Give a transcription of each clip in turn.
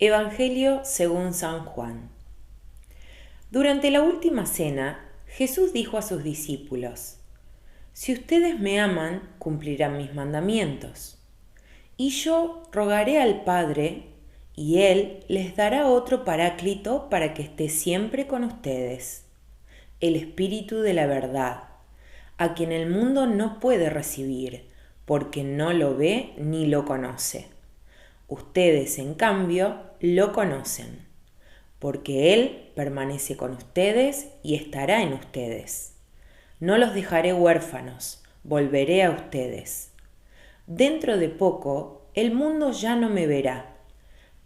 Evangelio según San Juan. Durante la última cena, Jesús dijo a sus discípulos: Si ustedes me aman, cumplirán mis mandamientos. Y yo rogaré al Padre, y Él les dará otro Paráclito para que esté siempre con ustedes, el Espíritu de la verdad, a quien el mundo no puede recibir, porque no lo ve ni lo conoce. Ustedes, en cambio, lo conocen, porque Él permanece con ustedes y estará en ustedes. No los dejaré huérfanos, volveré a ustedes. Dentro de poco, el mundo ya no me verá,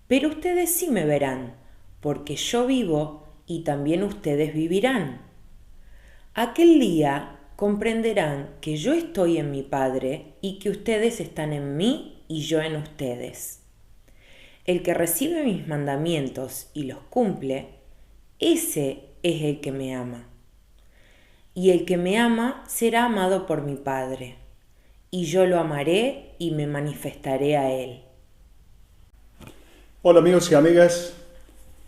pero ustedes sí me verán, porque yo vivo y también ustedes vivirán. Aquel día comprenderán que yo estoy en mi Padre y que ustedes están en mí y yo en ustedes. El que recibe mis mandamientos y los cumple, ese es el que me ama. Y el que me ama será amado por mi Padre, y yo lo amaré y me manifestaré a él. Hola amigos y amigas,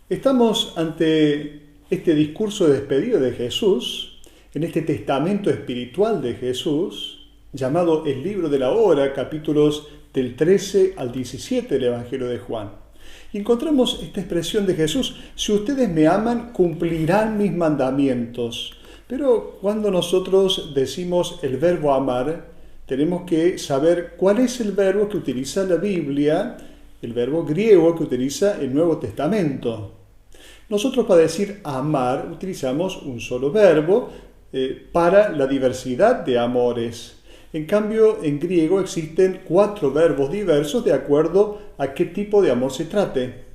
estamos ante este discurso de despedida de Jesús, en este testamento espiritual de Jesús, llamado el libro de la hora, capítulos del 13 al 17 del Evangelio de Juan. Y encontramos esta expresión de Jesús: si ustedes me aman, cumplirán mis mandamientos. Pero cuando nosotros decimos el verbo amar, tenemos que saber cuál es el verbo que utiliza la Biblia, el verbo griego que utiliza el Nuevo Testamento. Nosotros, para decir amar, utilizamos un solo verbo para la diversidad de amores. En cambio, en griego existen 4 verbos diversos de acuerdo a qué tipo de amor se trate.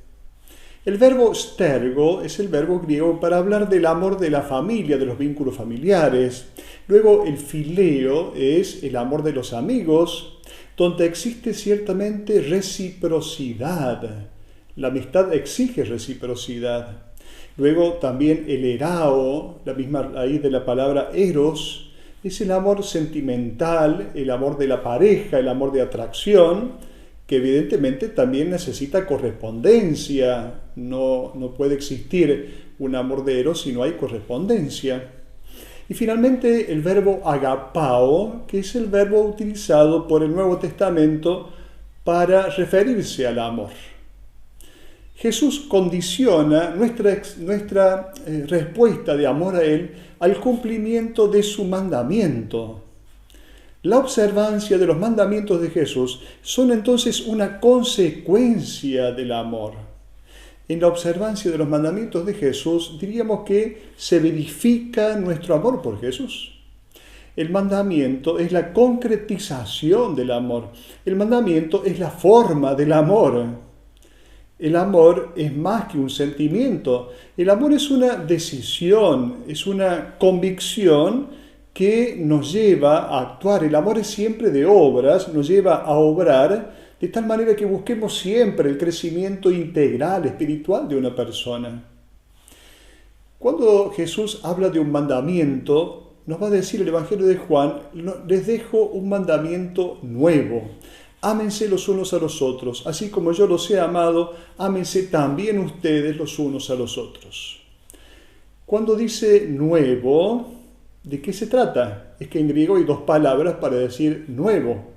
El verbo stergo es el verbo griego para hablar del amor de la familia, de los vínculos familiares. Luego, el fileo es el amor de los amigos, donde existe ciertamente reciprocidad. La amistad exige reciprocidad. Luego también el erao, la misma raíz de la palabra eros, es el amor sentimental, el amor de la pareja, el amor de atracción, que evidentemente también necesita correspondencia. No puede existir un amor de eros si no hay correspondencia. Y finalmente el verbo agapao, que es el verbo utilizado por el Nuevo Testamento para referirse al amor. Jesús condiciona nuestra respuesta de amor a Él al cumplimiento de su mandamiento. La observancia de los mandamientos de Jesús son entonces una consecuencia del amor. En la observancia de los mandamientos de Jesús diríamos que se verifica nuestro amor por Jesús. El mandamiento es la concretización del amor. El mandamiento es la forma del amor. El amor es más que un sentimiento. El amor es una decisión, es una convicción que nos lleva a actuar. El amor es siempre de obras, nos lleva a obrar de tal manera que busquemos siempre el crecimiento integral, espiritual de una persona. Cuando Jesús habla de un mandamiento, nos va a decir el Evangelio de Juan: les dejo un mandamiento nuevo. Ámense los unos a los otros, así como yo los he amado, ámense también ustedes los unos a los otros. Cuando dice nuevo, ¿de qué se trata? Es que en griego hay 2 palabras para decir nuevo.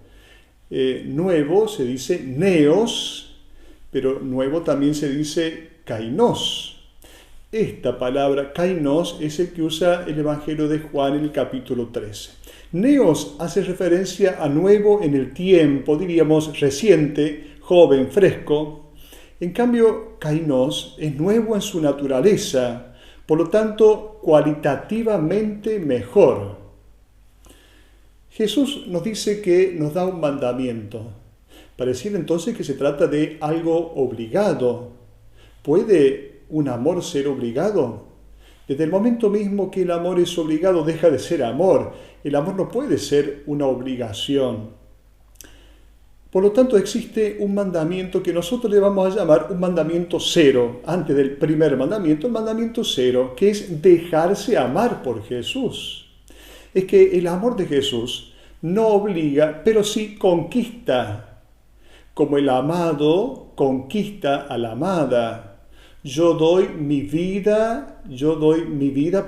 Nuevo se dice neos, pero nuevo también se dice kainos. Esta palabra kainos es el que usa el Evangelio de Juan en el capítulo 13. Neos hace referencia a nuevo en el tiempo, diríamos reciente, joven, fresco. En cambio, kainos es nuevo en su naturaleza, por lo tanto, cualitativamente mejor. Jesús nos dice que nos da un mandamiento. Pareciera entonces que se trata de algo obligado. ¿Puede un amor ser obligado? Desde el momento mismo que el amor es obligado, deja de ser amor. El amor no puede ser una obligación. Por lo tanto, existe un mandamiento que nosotros le vamos a llamar un mandamiento cero, antes del primer mandamiento, el mandamiento cero, que es dejarse amar por Jesús. Es que el amor de Jesús no obliga, pero sí conquista. como el amado conquista a la amada. Yo doy mi vida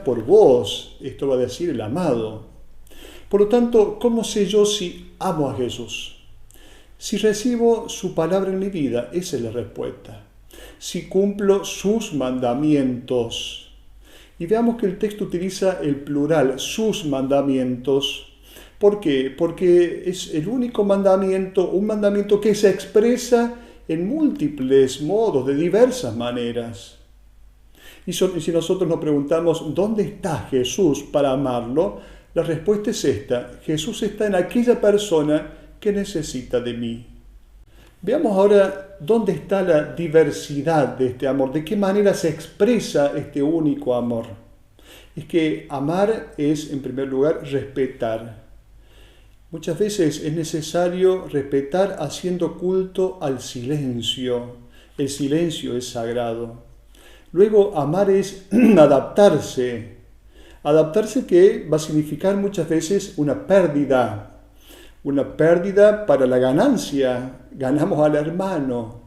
por vos. Esto va a decir el amado. Por lo tanto, ¿cómo sé yo si amo a Jesús? Si recibo su palabra en mi vida, esa es la respuesta. Si cumplo sus mandamientos. Y veamos que el texto utiliza el plural, sus mandamientos. ¿Por qué? Porque es el único mandamiento, un mandamiento que se expresa en múltiples modos, de diversas maneras. Y si nosotros nos preguntamos, ¿dónde está Jesús para amarlo? La respuesta es esta: Jesús está en aquella persona que necesita de mí. Veamos ahora dónde está la diversidad de este amor, de qué manera se expresa este único amor. Es que amar es, en primer lugar, respetar. Muchas veces es necesario respetar haciendo culto al silencio. El silencio es sagrado. Luego, amar es adaptarse. Adaptarse que va a significar muchas veces una pérdida para la ganancia. Ganamos al hermano.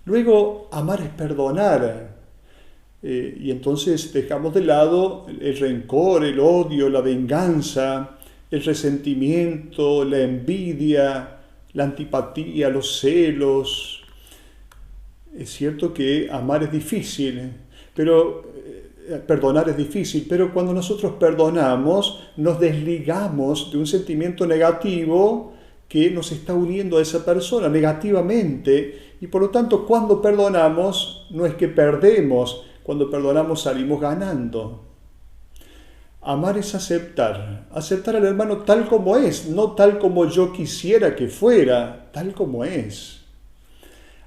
Luego, amar es perdonar. Y entonces dejamos de lado el rencor, el odio, la venganza, el resentimiento, la envidia, la antipatía, los celos. Es cierto que amar es difícil, perdonar es difícil, pero cuando nosotros perdonamos, nos desligamos de un sentimiento negativo que nos está uniendo a esa persona negativamente. Y por lo tanto, cuando perdonamos, no es que perdemos, cuando perdonamos salimos ganando. Amar es aceptar al hermano tal como es, no tal como yo quisiera que fuera, tal como es.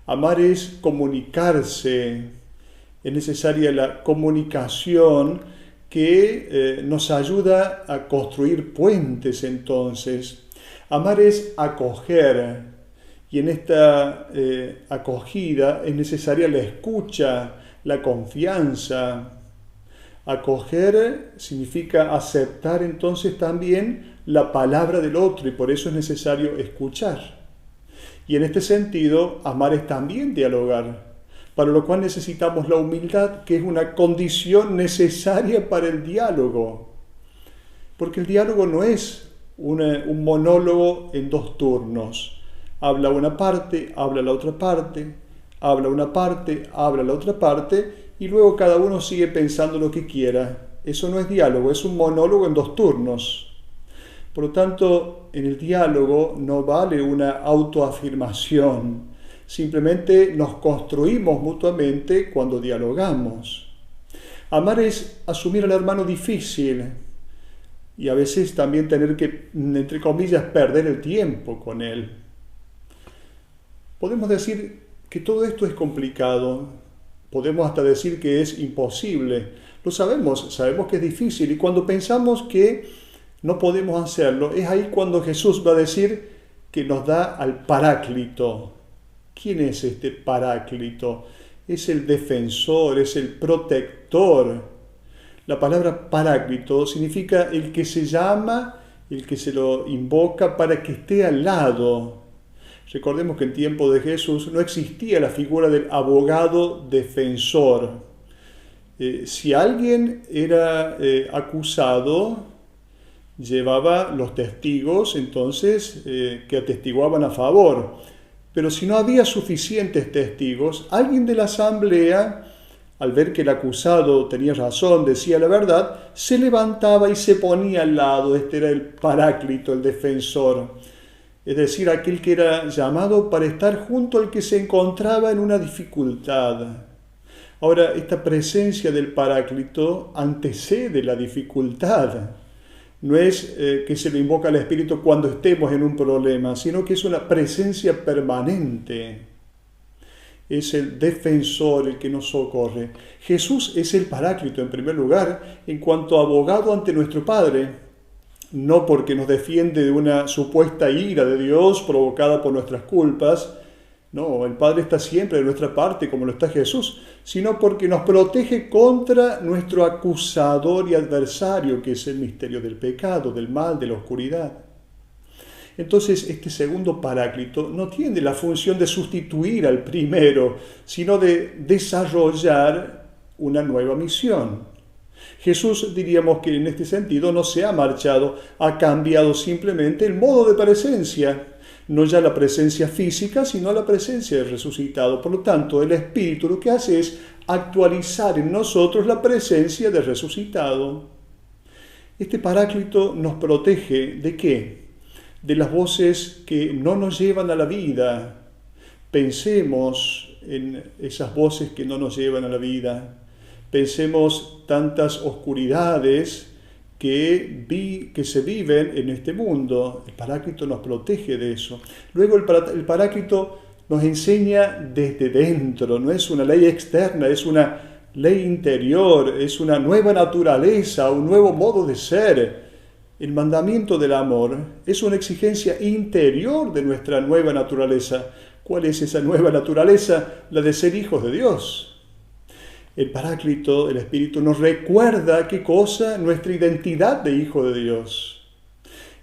Amar es comunicarse, es necesaria la comunicación que nos ayuda a construir puentes entonces. Amar es acoger, y en esta acogida es necesaria la escucha, la confianza. Acoger significa aceptar entonces también la palabra del otro, y por eso es necesario escuchar. Y en este sentido, amar es también dialogar, para lo cual necesitamos la humildad, que es una condición necesaria para el diálogo. Porque el diálogo no es un monólogo en dos turnos. Habla una parte, habla la otra parte, habla una parte, habla la otra parte, y luego cada uno sigue pensando lo que quiera. Eso no es diálogo, es un monólogo en dos turnos. Por lo tanto, en el diálogo no vale una autoafirmación. Simplemente nos construimos mutuamente cuando dialogamos. Amar es asumir al hermano difícil y a veces también tener que, entre comillas, perder el tiempo con él. Podemos decir que todo esto es complicado. Podemos hasta decir que es imposible. Lo sabemos que es difícil, y cuando pensamos que no podemos hacerlo, es ahí cuando Jesús va a decir que nos da al Paráclito. ¿Quién es este Paráclito? Es el defensor, es el protector. La palabra Paráclito significa el que se llama, el que se lo invoca para que esté al lado. Recordemos que en tiempo de Jesús no existía la figura del abogado defensor. Si alguien era acusado, llevaba los testigos entonces que atestiguaban a favor. Pero si no había suficientes testigos, alguien de la asamblea, al ver que el acusado tenía razón, decía la verdad, se levantaba y se ponía al lado. Este era el Paráclito, el defensor. Es decir, aquel que era llamado para estar junto al que se encontraba en una dificultad. Ahora, esta presencia del Paráclito antecede la dificultad. No es que se le invoca al Espíritu cuando estemos en un problema, sino que es una presencia permanente. Es el defensor el que nos socorre. Jesús es el Paráclito en primer lugar en cuanto a abogado ante nuestro Padre. No porque nos defiende de una supuesta ira de Dios provocada por nuestras culpas. No, el Padre está siempre de nuestra parte, como lo está Jesús, sino porque nos protege contra nuestro acusador y adversario, que es el misterio del pecado, del mal, de la oscuridad. Entonces, este segundo Paráclito no tiene la función de sustituir al primero, sino de desarrollar una nueva misión. Jesús, diríamos que en este sentido no se ha marchado, ha cambiado simplemente el modo de presencia, no ya la presencia física, sino la presencia del resucitado. Por lo tanto, el Espíritu lo que hace es actualizar en nosotros la presencia del resucitado. Este Paráclito nos protege ¿de qué? De las voces que no nos llevan a la vida. Pensemos en esas voces que no nos llevan a la vida. Pensemos tantas oscuridades que se viven en este mundo. El Paráclito nos protege de eso. Luego el Paráclito nos enseña desde dentro, no es una ley externa, es una ley interior, es una nueva naturaleza, un nuevo modo de ser. El mandamiento del amor es una exigencia interior de nuestra nueva naturaleza. ¿Cuál es esa nueva naturaleza? La de ser hijos de Dios. El Paráclito, el Espíritu, nos recuerda qué cosa, nuestra identidad de hijo de Dios.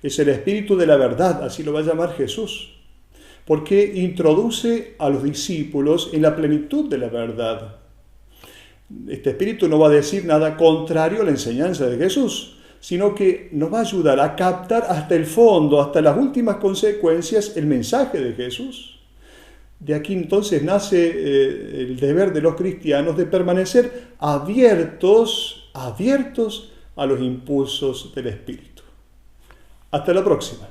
Es el Espíritu de la verdad, así lo va a llamar Jesús, porque introduce a los discípulos en la plenitud de la verdad. Este Espíritu no va a decir nada contrario a la enseñanza de Jesús, sino que nos va a ayudar a captar hasta el fondo, hasta las últimas consecuencias, el mensaje de Jesús. De aquí entonces nace el deber de los cristianos de permanecer abiertos a los impulsos del Espíritu. Hasta la próxima.